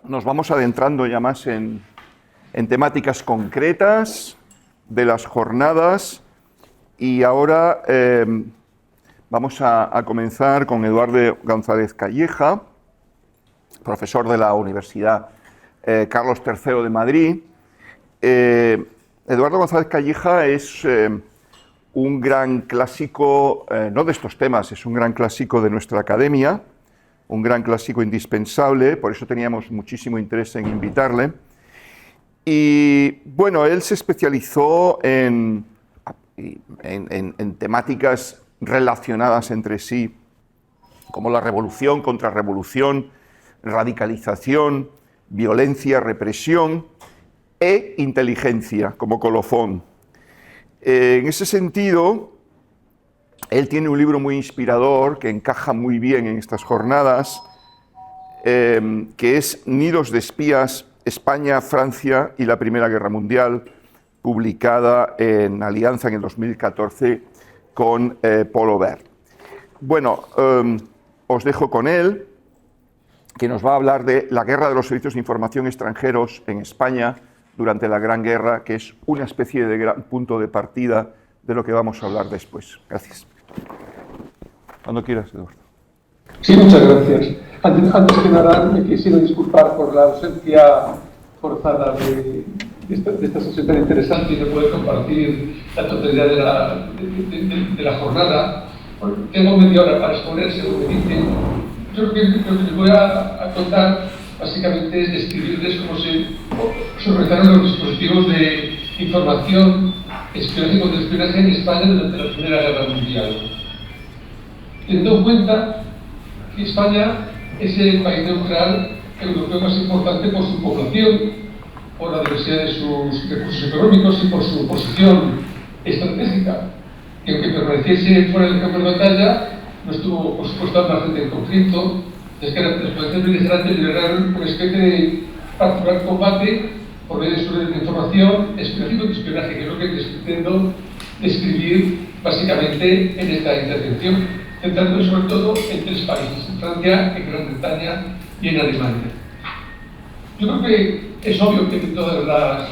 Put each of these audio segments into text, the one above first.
nos vamos adentrando ya más en temáticas concretas de las jornadas y ahora vamos a comenzar con Eduardo González Calleja, profesor de la Universidad Carlos III de Madrid. Eduardo González Calleja es un gran clásico, no de estos temas, es un gran clásico de nuestra academia, un gran clásico indispensable, por eso teníamos muchísimo interés en invitarle. Y bueno, él se especializó en temáticas relacionadas entre sí, como la revolución, contrarrevolución, radicalización, violencia, represión e inteligencia, como colofón. En ese sentido, él tiene un libro muy inspirador que encaja muy bien en estas jornadas, que es Nidos de espías, España, Francia y la Primera Guerra Mundial, publicada en alianza en el 2014 con Paul Aubert. Bueno, os dejo con él, que nos va a hablar de la guerra de los servicios de información extranjeros en España durante la Gran Guerra, que es una especie de gran punto de partida de lo que vamos a hablar después. Gracias. Cuando quieras, Eduardo. Sí, muchas gracias. Antes que nada, me quisiera disculpar por la ausencia forzada de esta sesión tan interesante y de poder compartir la totalidad de la jornada. Tengo media hora para exponer, según me dicen. Yo creo que lo que les voy a contar básicamente es describirles cómo se organizaron los dispositivos de información, espionaje y contraespionaje en España durante la Primera Guerra Mundial. Teniendo en cuenta que España es el país neutral europeo más importante por su población, por la diversidad de sus recursos económicos y por su posición estratégica, que aunque permaneciese fuera del campo de batalla, no estuvo, por supuesto, al margen del conflicto. Es que las potencias beligerantes liberaron una especie de particular combate por medio de su red de información, espionaje y espionaje, que es lo que les pretendo describir básicamente en esta intervención, centrándome sobre todo en tres países: en Francia, en Gran Bretaña y en Alemania. Yo creo que es obvio que de todas las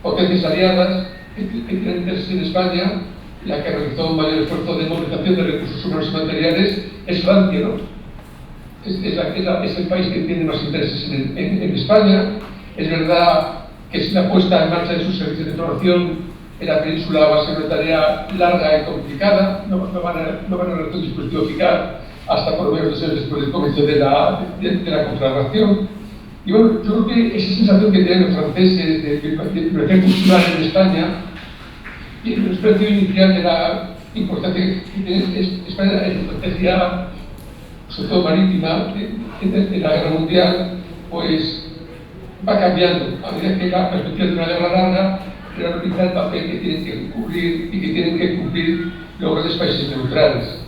potencias aliadas que tienen interés en España, la que realizó un mayor esfuerzo de movilización de recursos humanos y materiales es Francia, ¿no? Es el país que tiene más intereses en España. Es verdad que la puesta en marcha de sus servicios de información en la península va a ser una tarea larga y complicada. No van a realizar un dispositivo eficaz hasta por lo menos 2 años después del comienzo de la conflagración. Y bueno, yo creo que esa sensación que tienen los franceses de privilegiar cultural en España y el experto inicial de la importancia que tiene España en la estrategia, sobre todo marítima, de la guerra mundial, pues va cambiando a medida que la perspectiva de una guerra larga realiza el papel que tienen que cubrir y que tienen que cumplir los grandes países neutrales.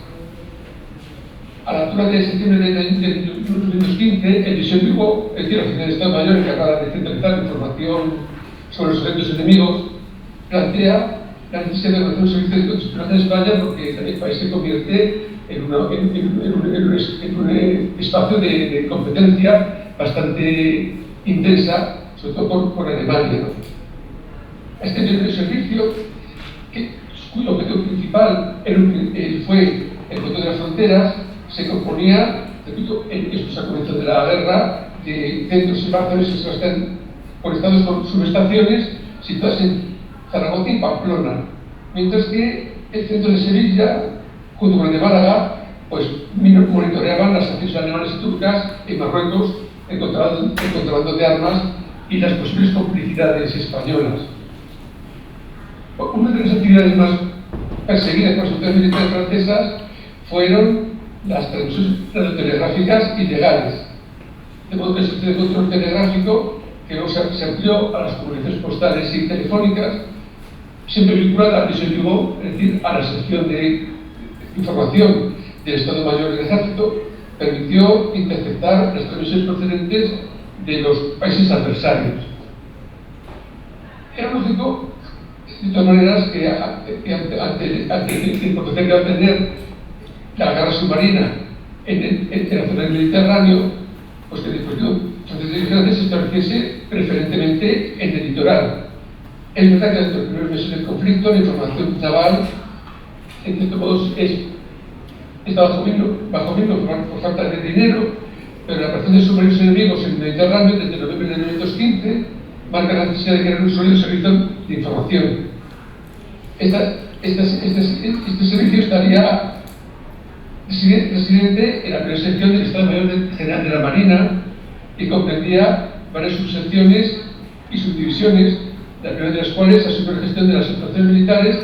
A la altura de septiembre de 1915, el Liceo Vigo, el oficial de Estado Mayor encargado de centralizar la información sobre los eventos enemigos, plantea la necesidad de organizar un servicio de contraespionaje en España porque el país se convierte en un espacio de competencia bastante intensa, sobre todo por Alemania, ¿no? Este servicio, cuyo objetivo principal fue el control de las fronteras, se componía, repito, esto es a comienzos de la guerra, de centros y barrios que están conectados con subestaciones situadas en Zaragoza y Pamplona, mientras que el centro de Sevilla, junto con el de Málaga, pues monitoreaban las acciones alemanas y turcas en Marruecos, el contrabando de armas y las posibles complicidades españolas. Una de las actividades más perseguidas por las autoridades militares francesas fueron las transmisiones radiotelegráficas ilegales. De modo que el sistema de control telegráfico, que luego se amplió a las comunicaciones postales y telefónicas, siempre vinculada al Liceo Vigo, es decir, a la sección de información del Estado Mayor del Ejército, permitió interceptar las transmisiones procedentes de los países adversarios. Era lógico, de todas maneras, que ante la importancia que va a tener la guerra submarina en la zona del Mediterráneo, pues que el dispositivo Entonces, de vigilancia se estableciese preferentemente en el litoral. Es verdad que durante los primeros meses del conflicto la información naval, en cierto modo, está bajo mínimo por falta de dinero, pero la aparición de submarinos enemigos en el Mediterráneo desde noviembre de 1915 marca la necesidad de crear un sólido servicio de información. Este servicio estaría residente en la primera sección del Estado Mayor General de la Marina y comprendía varias subsecciones y subdivisiones, la primera de las cuales asume la gestión de las situaciones militares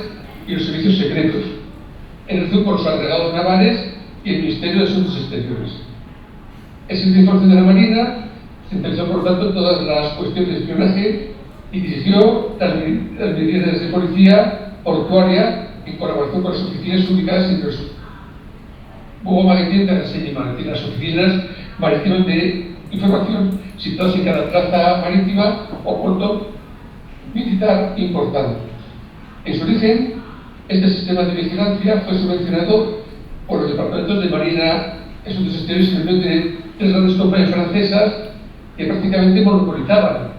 y los servicios secretos, en relación con los agregados navales y el Ministerio de Asuntos Exteriores. El Servicio de Información de la Marina centralizó, por lo tanto, todas las cuestiones de espionaje y dirigió las medidas de policía portuaria en colaboración con las oficinas ubicadas en los Hugo Maguetín de Reseña y Maguetín, las oficinas marítimas de información situadas en cada plaza marítima o puerto militar importante. En su origen, este sistema de vigilancia fue subvencionado por los departamentos de Marina, Asuntos Exteriores y Unión de tres grandes compañías francesas que prácticamente monopolizaban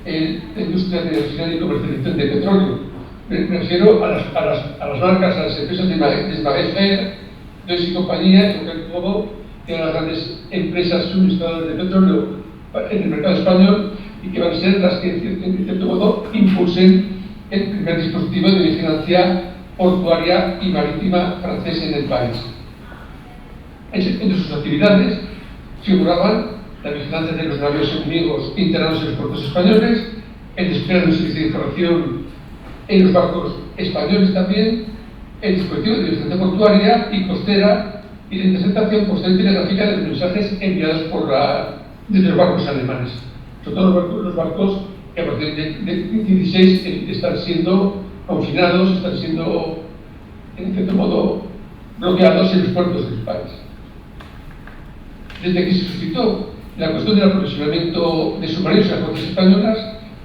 la industria de refinación y comercialización de petróleo. Me refiero a las marcas, a las empresas de Maguefer, Deutsche y compañía, que en todo eran las grandes empresas suministradoras de petróleo en el mercado español y que van a ser las que, en cierto modo, impulsen el primer dispositivo de vigilancia portuaria y marítima francesa en el país. Entre sus actividades figuraban la vigilancia de los navíos enemigos internados en los puertos españoles, el despliegue de un servicio de información en los barcos españoles también, el dispositivo de vigilancia portuaria y costera y la interceptación postal y telegráfica de los mensajes enviados desde los barcos alemanes. Sobre todo los barcos que a partir de 16 están siendo confinados, están siendo, en cierto modo, bloqueados en los puertos del país. Desde que se suscitó la cuestión del aprovisionamiento de submarinos en las costas españolas,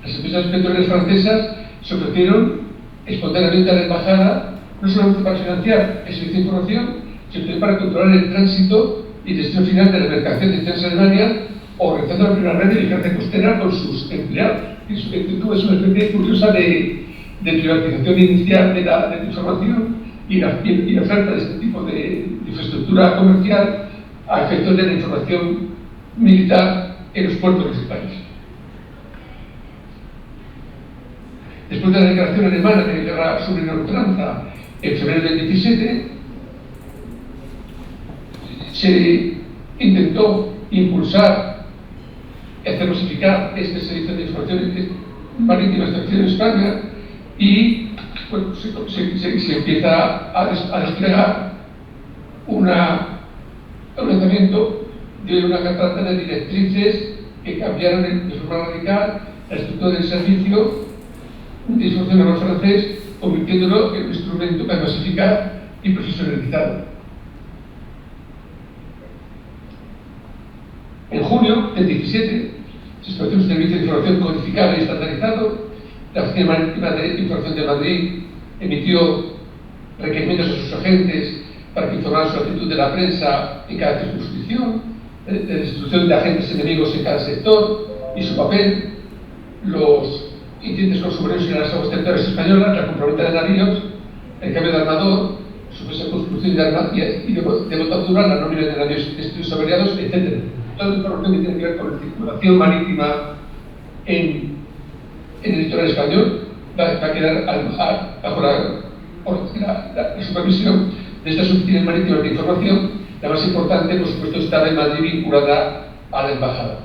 las empresas petroleras francesas se ofrecieron espontáneamente a la embajada, no solamente para financiar el servicio de información, sino también para controlar el tránsito y destino final de la mercancía destinadas a Alemania, organizando la primera red de vigilancia costera con sus empleados. Es una especie curiosa de privatización inicial de la información y la oferta de este tipo de infraestructura comercial a efectos de la información militar en los puertos del país. Después de la declaración alemana de guerra sobre la ultranza en febrero del 17, se intentó impulsar y hacer masificar este servicio de información marítima establecido en España y bueno, se empieza a desplegar un lanzamiento de una catarata de directrices que cambiaron de forma radical la estructura del servicio de información naval francés, convirtiéndolo en un instrumento para masificar y profesionalizar. En junio del 17 se estableció un servicio de información codificado y estandarizado. La Oficina Marítima de Información de Madrid emitió requerimientos a sus agentes para que informaran su actitud de la prensa en cada circunscripción, de la destrucción de agentes enemigos en cada sector y su papel, los incidentes con submarinos en las aguas territoriales españolas, la compraventa de navíos, el cambio de armador, su presa construcción y de botadura, la nómina de navíos destruidos averiados, etc. Toda la información que tiene que ver con la circulación marítima en el litoral español va a quedar bajo la supervisión de estas oficinas marítimas de información. La más importante, por supuesto, estaba en Madrid, vinculada a la embajada.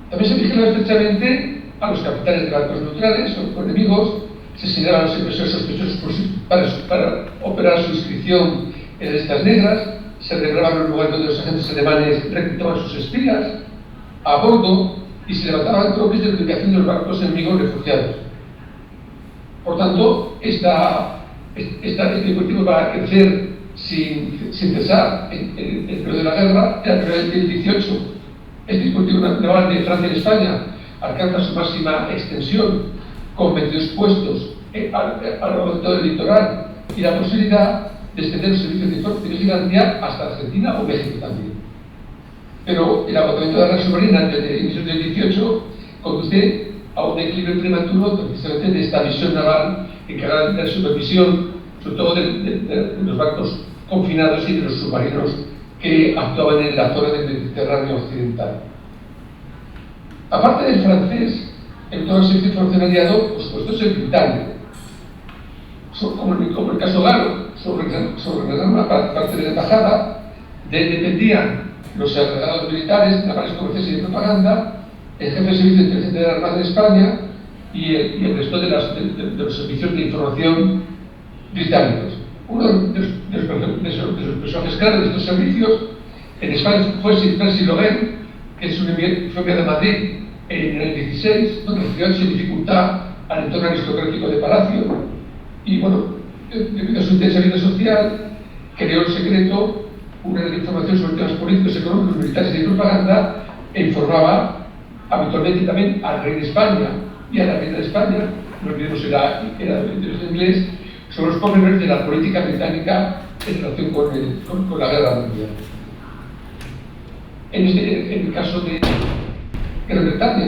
También se vigilaba estrechamente a los capitanes de barcos neutrales o enemigos, se señalaban a los inversores sospechosos para operar su inscripción en listas negras, se revelaban los lugares donde los agentes alemanes reclutaban sus espías a bordo y se levantaban copias de la ubicación de los barcos enemigos refugiados. Por tanto, este cultivo va a crecer sin cesar en el periodo de la guerra. En el periodo del 18, este dispositivo naval de Francia y España alcanza su máxima extensión con 22 puestos a lo largo de todo el litoral y la posibilidad de extender los servicios de vigilancia hasta Argentina o México también. pero el agotamiento de la red submarina desde inicios del 18 conduce a un declive prematuro precisamente de esta visión naval encargada de la supervisión, sobre todo de los barcos confinados y de los submarinos que actuaban en la zona del Mediterráneo occidental. Aparte del francés, en todo el servicio de información aliado, por supuesto, es el británico. Como el caso Galo, sobre una parte de la embajada, de él dependían los agregados militares, navales, comerciales y de propaganda, el jefe de servicio de inteligencia de la Armada de España y el resto de los servicios de información británicos. Uno de los personajes clave de estos servicios en España fue Percy Logan, que fue enviado a Madrid en el 16, donde recibió sin dificultad al entorno aristocrático de Palacio, y bueno, debido a su intensa vida social, creó en secreto una red de información sobre temas políticos, económicos, militares y de propaganda, e informaba habitualmente también al rey de España y a la reina de España, no olvidemos era de inglés, sobre los pormenores de la política británica en relación con la guerra mundial. En el caso de Gran Bretaña,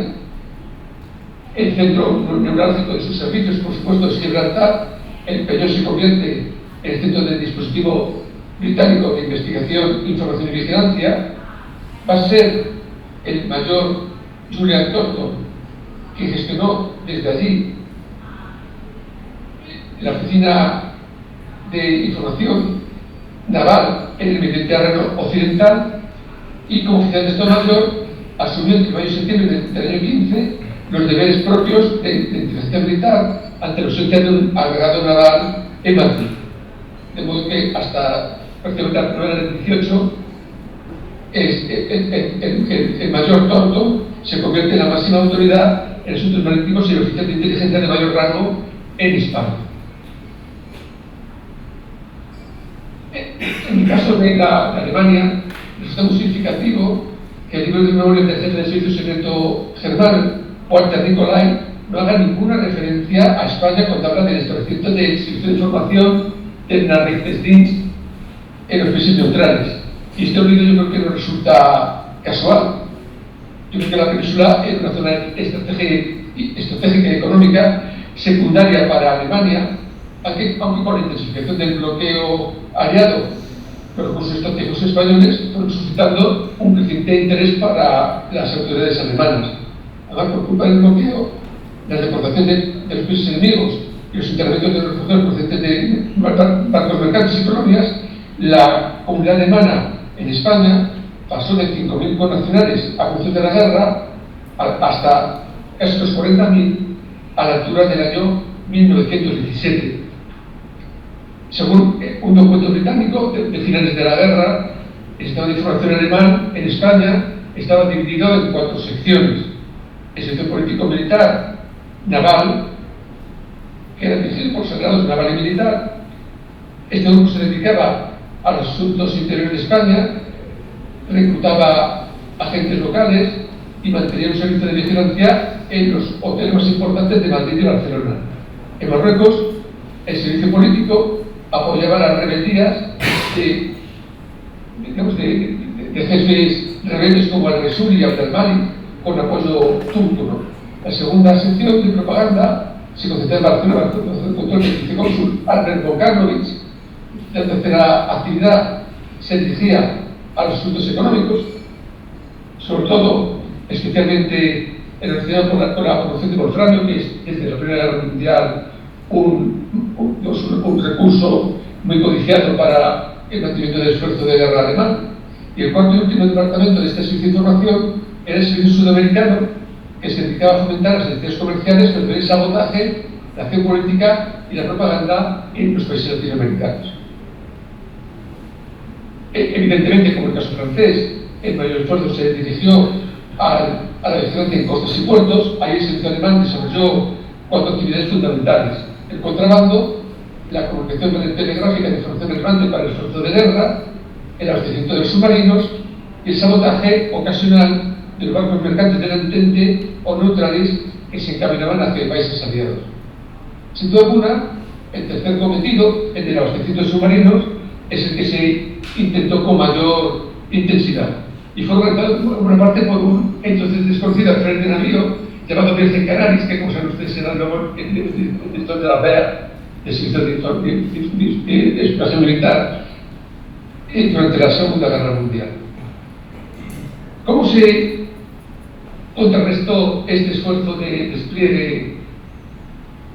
el centro neurálgico de sus servicios, por supuesto, es Gibraltar. El Peñón se convierte en el centro del dispositivo británico de investigación, información y vigilancia. Va a ser el mayor Julian Thornton, que gestionó desde allí la oficina de información naval en el Mediterráneo occidental, y como oficial de Estado Mayor asumió entre mayo y septiembre del año 15 los deberes propios de inteligencia militar ante la ausencia de un agregado naval en Madrid. De modo que hasta prácticamente la primavera del 18 el mayor Thornton se convierte en la máxima autoridad en asuntos marítimos y el oficial de inteligencia de mayor rango en España. En el caso de Alemania, resulta muy significativo que el libro de memorias del jefe de servicio secreto germano, Walter Nicolai, no haga ninguna referencia a España cuando habla del establecimiento de servicio de información del Nachrichtendienst en los países neutrales. Y este olvido yo creo que no resulta casual. Yo creo que la península es una zona estratégica y económica secundaria para Alemania, aunque con la intensificación del bloqueo aliado, los recursos estratégicos españoles fueron suscitando un creciente interés para las autoridades alemanas. Además, por culpa del bloqueo, la deportación de los países enemigos y los internamientos de los refugiados procedentes de barcos mercantes y colonias, la comunidad alemana en España pasó de 5.000 connacionales a comienzos de la guerra hasta casi los 40.000 a la altura del año 1917. Según un documento británico de finales de la guerra, el Estado de Información alemán en España estaba dividido en 4 secciones: el sector político-militar, naval, que era dirigido por sagrados naval y militar. Este grupo se dedicaba a los asuntos interiores de España, reclutaba agentes locales y mantenía un servicio de vigilancia en los hoteles más importantes de Madrid y Barcelona. En Marruecos, el servicio político apoyaba las rebeldías de jefes rebeldes como al-Resuli y Abdelmalik, con apoyo turco, ¿no? La segunda sección de propaganda se concentraba en Barcelona con el vicecónsul Albert Bogdanovic. La tercera actividad se dirigía a los asuntos económicos, sobre todo, especialmente relacionado con la producción de wolframio, que es desde la Primera Guerra Mundial un recurso muy codiciado para el mantenimiento del esfuerzo de guerra alemán. Y el cuarto y último departamento de este servicio de información era el servicio sudamericano, que se dedicaba a fomentar las actividades comerciales, prevenir el sabotaje, la acción política y la propaganda en los países latinoamericanos. Evidentemente, como el caso francés, el mayor esfuerzo se dirigió a la vigilancia en costas y puertos. Ahí el servicio alemán desarrolló 4 actividades fundamentales: el contrabando, la comunicación telegráfica de información relevante para el esfuerzo de guerra, el abastecimiento de los submarinos y el sabotaje ocasional de los barcos mercantes del Entente o neutrales que se encaminaban hacia países aliados. Sin duda alguna, el tercer cometido, el del abastecimiento de submarinos, es el que se intentó con mayor intensidad. y fue organizado por una parte por un entonces desconocido frente de navío llamado Virgen Canaris, que como saben ustedes será luego el director de la BEA, el sector de exploración militar durante la Segunda Guerra Mundial. ¿Cómo se contrarrestó este esfuerzo de despliegue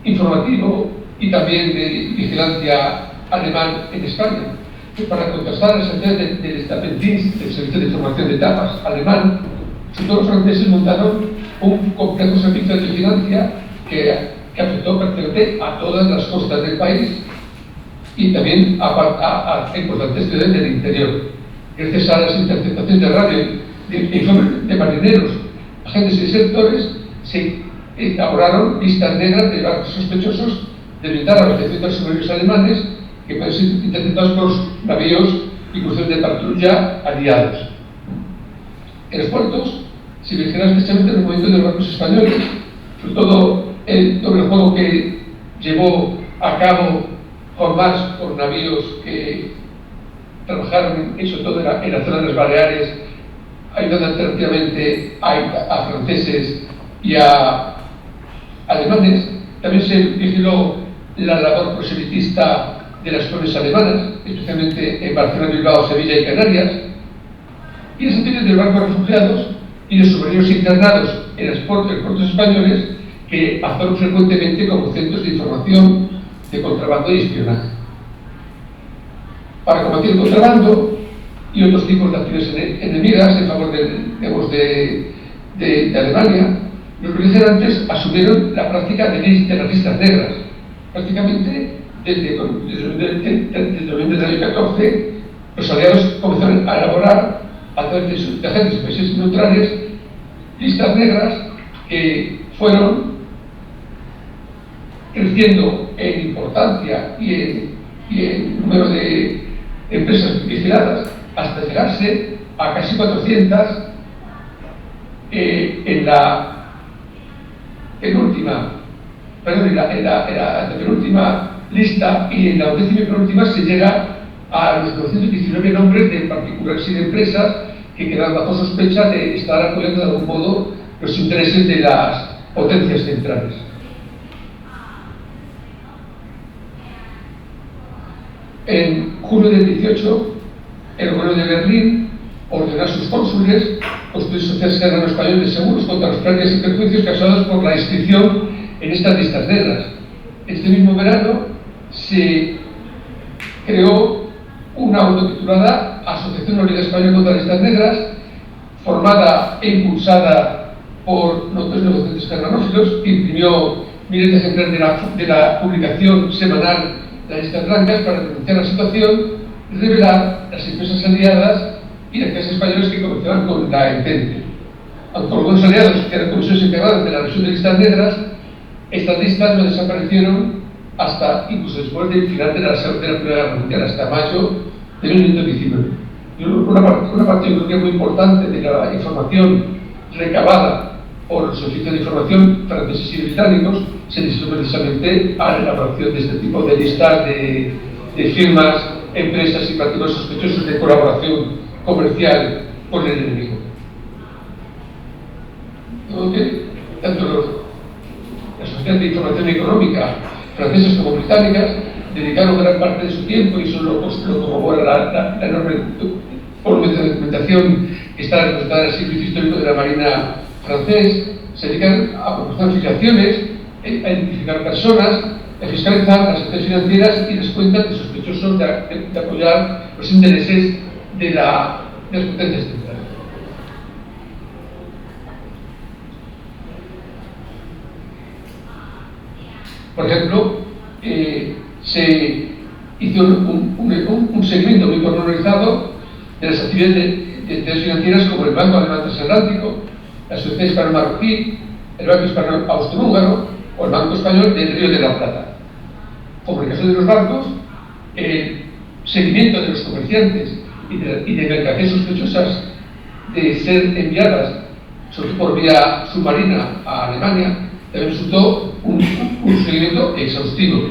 informativo y también de vigilancia alemán en España? Para contrastar las acciones del Staatsdienst, del Servicio de Información de Etapas alemán, los franceses montaron un complejo servicio de vigilancia que afectó prácticamente a todas las costas del país y también a importantes ciudades del interior. Gracias a las interceptaciones de radio de marineros, agentes y sectores, se elaboraron listas negras de barcos sospechosos de militar a los 200 submarinos alemanes que pueden ser interceptados por navíos y cruceros de patrulla aliados. En los puertos se vigilaba especialmente el movimiento de los barcos españoles, sobre todo el doble juego que llevó a cabo Juan March por navíos que trabajaron sobre todo en la zona de las Baleares, ayudando alternativamente a franceses y a alemanes. También se vigiló la labor proselitista de las colonias alemanas, especialmente en Barcelona, Bilbao, Sevilla y Canarias, y las acciones de barcos refugiados y de submarinos internados en los puertos españoles que actuaron frecuentemente como centros de información, de contrabando y espionaje. Para combatir el contrabando y otros tipos de acciones enemigas en favor de Alemania, los beligerantes asumieron la práctica de las listas negras. Prácticamente desde noviembre del año 14, los aliados comenzaron a elaborar a través de agentes de países neutrales listas negras que fueron creciendo en importancia y en número de empresas vigiladas hasta llegarse a casi 400 en la penúltima lista, y en la 11ª y penúltima se llega a los 219 nombres de particulares y de empresas que quedan bajo sospecha de estar apoyando de algún modo los intereses de las potencias centrales. En junio del 18, el gobierno de Berlín ordenó a sus cónsules construir sociedades ciudadanos españoles seguros contra los planes y perjuicios causados por la inscripción en estas listas negras. Este mismo verano se creó una autotitulada Asociación Unida Española contra las Listas Negras, formada e impulsada por notorios negociantes germanófilos, que imprimió miles de ejemplares de la publicación semanal Las Listas Blancas para denunciar la situación, revelar las empresas aliadas y las empresas españolas que comenzaban con la entente. Aunque algunos aliados que eran comisiones encargadas de la revisión de listas negras, estas listas no desaparecieron hasta incluso después del final de la Primera Guerra Mundial, hasta mayo de 1919. Una parte yo creo que muy importante de la información recabada por los servicios de información franceses y británicos se destinó precisamente a la elaboración de este tipo de listas de firmas, empresas y particulares sospechosos de colaboración comercial con el enemigo. Tanto las sociedades de información económica francesas como británicas dedicaron gran parte de su tiempo, y eso lo corrobora la enorme volumen de documentación que está representada en el Servicio Histórico de la Marina francés. Se dedican a proporcionar filiaciones, a identificar personas, a fiscalizar las acciones financieras y las cuentas de sospechosos de apoyar los intereses de las potencias centrales. Por ejemplo, se hizo un seguimiento muy pormenorizado de las actividades de entidades financieras como el Banco Alemán Transatlántico, la Sociedad Hispano-Marroquí, el Banco Hispano Austrohúngaro o el Banco Español del Río de la Plata. Como en el caso de los bancos, el seguimiento de los comerciantes y de mercancías sospechosas de ser enviadas, sobre todo por vía submarina, a Alemania, también resultó un seguimiento exhaustivo.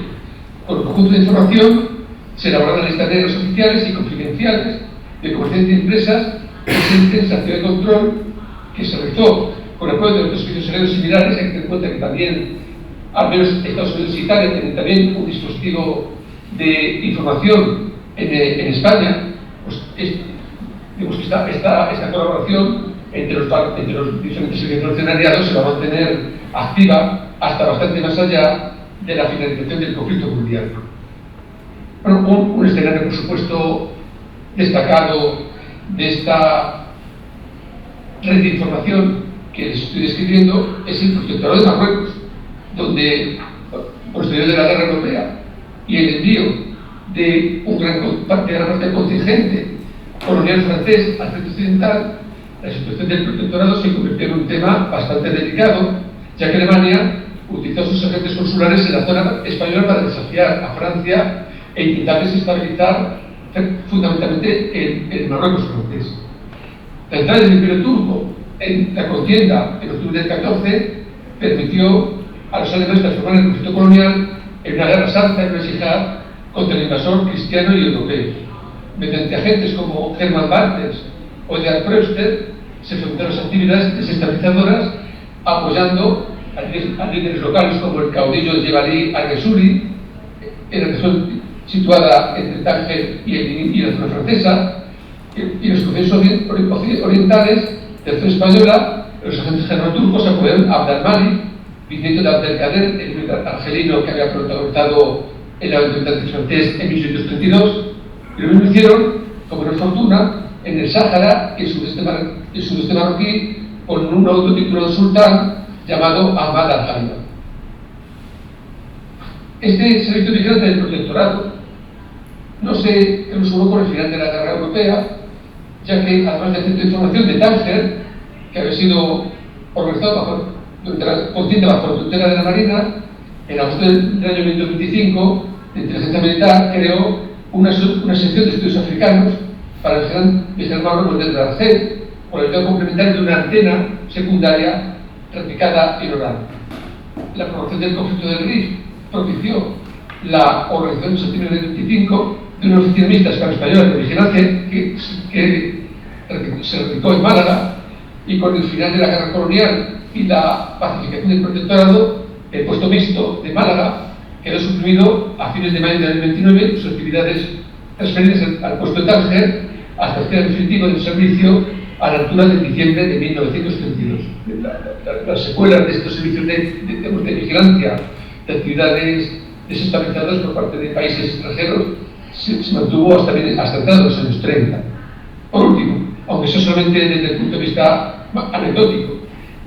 Con el conjunto de información se elaboraron listas negras oficiales y confidenciales de comerciantes y empresas presente en sanción de control que se realizó con el apoyo de otros servicios secretos similares. Hay que tener en cuenta que también, al menos Estados Unidos y Italia, tienen también un dispositivo de información en España. Pues digamos que esta colaboración entre los diferentes servicios aliados se va a mantener activa hasta bastante más allá de la finalización del conflicto mundial. Bueno, un escenario, por supuesto, destacado de esta red de información que les estoy describiendo es el protectorado de Marruecos, donde, posterior de la guerra europea y el envío de gran parte del contingente colonial francés al frente occidental, la situación del protectorado se convirtió en un tema bastante delicado, ya que Alemania utilizó sus agentes consulares en la zona española para desafiar a Francia e intentar desestabilizar fundamentalmente el Marruecos francés. La entrada del Imperio turco en la contienda en octubre del 14 permitió a los alemanes transformar el conflicto colonial en una guerra santa, en una yihad contra el invasor cristiano y europeo. Mediante agentes como Hermann Bartels o Edgar Preuster se fomentaron las actividades desestabilizadoras, apoyando a líderes locales como el caudillo Jebali al-Resuli en la región situada entre Tánger y la zona francesa, y los procesos orientales de la zona española. Los agentes germano-turcos apoyaron a Abd al-Malik, bisnieto de Abdelkader, el militar argelino que había protagonizado el levantamiento francés en 1832, y lo mismo hicieron, como no es fortuna, en el Sáhara y el sudeste marroquí, con un autotitulado sultán llamado Ahmad al-Haiba. Este servicio vigilante del protectorado no se resolvió con el final de la guerra europea, ya que, además del centro de información de Tánger, que había sido organizado durante la contienda bajo la tutela de la Marina, en agosto del año 1925, la inteligencia militar creó una sección de estudios africanos para vigilar Marruecos desde Argel, con el uso complementario de una antena secundaria replicada en Orán. La promoción del conflicto del Rif propició la organización en septiembre del 25 de una oficina mixta hispano-española de vigilancia que se replicó en Málaga, y con el final de la guerra colonial y la pacificación del protectorado, el puesto mixto de Málaga quedó suprimido a fines de mayo del 29, sus actividades transferidas al puesto de Tánger hasta el cierre definitivo del servicio a la altura de diciembre de 1932. Las secuelas de estos servicios de vigilancia de actividades desestabilizadoras por parte de países extranjeros se mantuvo hasta entrada de los años 30. Por último, aunque eso solamente desde el punto de vista anecdótico,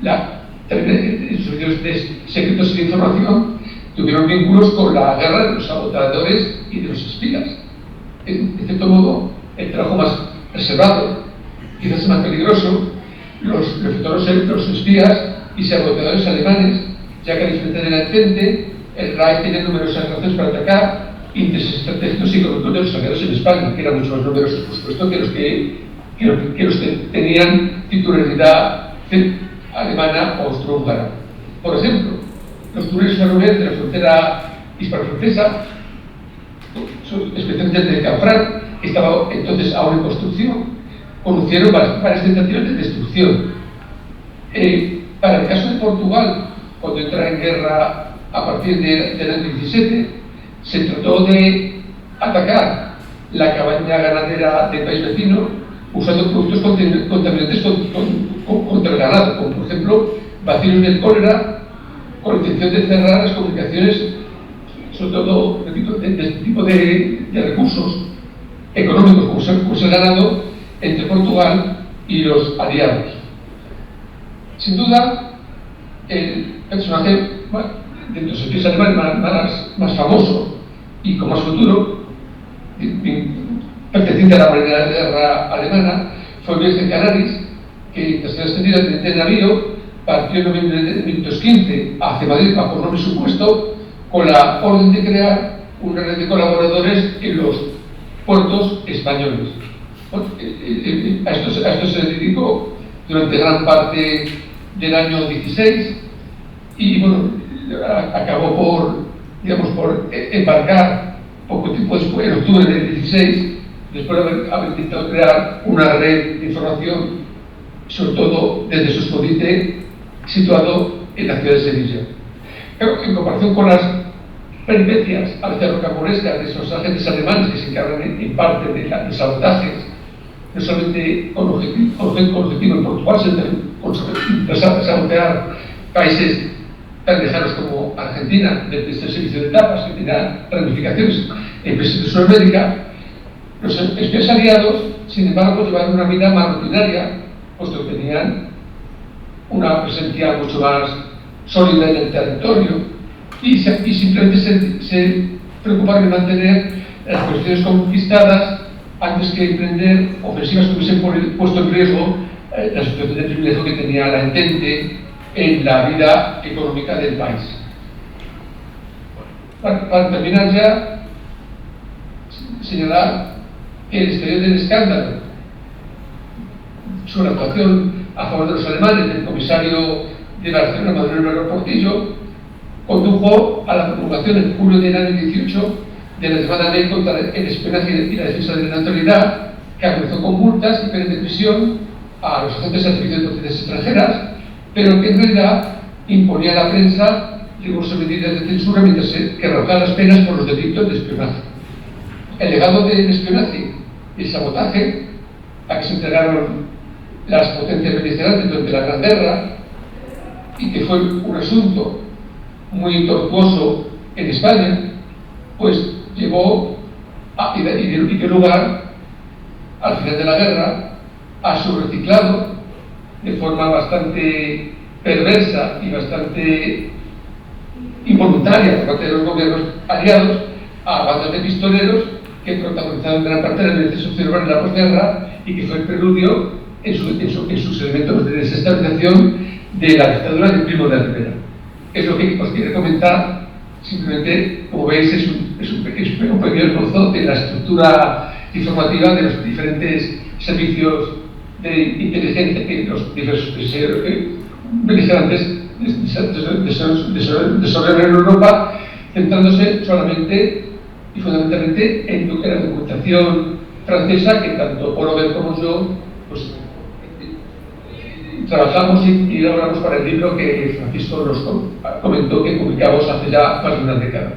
los servicios secretos de información tuvieron vínculos con la guerra de los saboteadores y de los espías. En cierto modo, el trabajo más reservado, quizás más peligroso, los espías y saboteadores alemanes, ya que a diferencia del Entente, el Reich tenía numerosas razones para atacar intereses estratégicos y corruptos de los aliados en España, que eran mucho más numerosos, por supuesto, que los que tenían titularidad alemana o austrohúngara. Por ejemplo, los túneles ferroviarios de la frontera hispano-francesa, especialmente el de Canfranc, que estaba entonces aún en construcción, conocieron varias tentativas de destrucción. Para el caso de Portugal, cuando entra en guerra a partir del año 17, se trató de atacar la cabaña ganadera del país vecino usando productos contaminantes contra el ganado, como por ejemplo bacilos del cólera, con la intención de cerrar las comunicaciones, sobre todo de este tipo de recursos económicos como es el ganado, entre Portugal y los aliados. Sin duda, el personaje de los espías alemanes más famoso y con más futuro, perteneciente a la Marina de Guerra alemana, fue Wilhelm Canaris, que tras ser ascendido a teniente de navío, partió en noviembre de 1915 hacia Madrid bajo nombre supuesto, con la orden de crear una red de colaboradores en los puertos españoles. A esto se dedicó durante gran parte del año 16 y bueno, acabó por embarcar poco tiempo después, en octubre del 16, después de haber intentado crear una red de información, sobre todo desde su escondite situado en la ciudad de Sevilla. Pero en comparación con las peripecias a veces rocambolescas de esos agentes alemanes que se encargan en parte de sabotajes, no solamente con objetivo en Portugal, sino también con sabotear países tan lejanos como Argentina, desde el servicio de tapas, que tenía ramificaciones en países de Sudamérica. Los espías aliados, sin embargo, llevaron una vida más rutinaria, puesto que tenían una presencia mucho más sólida en el territorio y simplemente se preocuparon de mantener las posiciones conquistadas antes que emprender ofensivas que hubiesen puesto en riesgo la situación de privilegio que tenía la Entente en la vida económica del país. Para terminar ya, señalar que el exterior del escándalo sobre la actuación a favor de los alemanes del comisario de Barcelona, Manuel Portillo, condujo a la promulgación en julio del año 18 de la llamada ley contra el espionaje y la defensa de la neutralidad, que amenazó con multas y penas de prisión a los agentes de servicio de autoridades extranjeras, pero que en realidad imponía a la prensa rigurosas medidas de censura mientras se rebajaban las penas por los delitos de espionaje. El legado del espionaje y el sabotaje a que se entregaron las potencias beligerantes durante la Gran Guerra, y que fue un asunto muy tortuoso en España, pues llevó y dio lugar al final de la guerra a su reciclado de forma bastante perversa y bastante involuntaria por parte de los gobiernos aliados a bandas de pistoleros que protagonizaron gran parte de la violencia social en la posguerra y que fue el preludio en sus elementos de desestabilización de la dictadura de Primo de Rivera. Es lo que os quiero comentar. Simplemente, como veis, es un pequeño esbozo de la estructura informativa de los diferentes servicios de inteligencia que los diversos beligerantes desarrollaron en Europa, centrándose solamente y fundamentalmente en lo que era la documentación francesa, que tanto Oliver como yo pues, trabajamos y elaboramos para el libro que Francisco nos comentó que publicamos hace ya más de una década.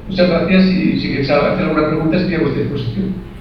Muchas gracias y si queréis hacer alguna pregunta estoy a vuestra disposición.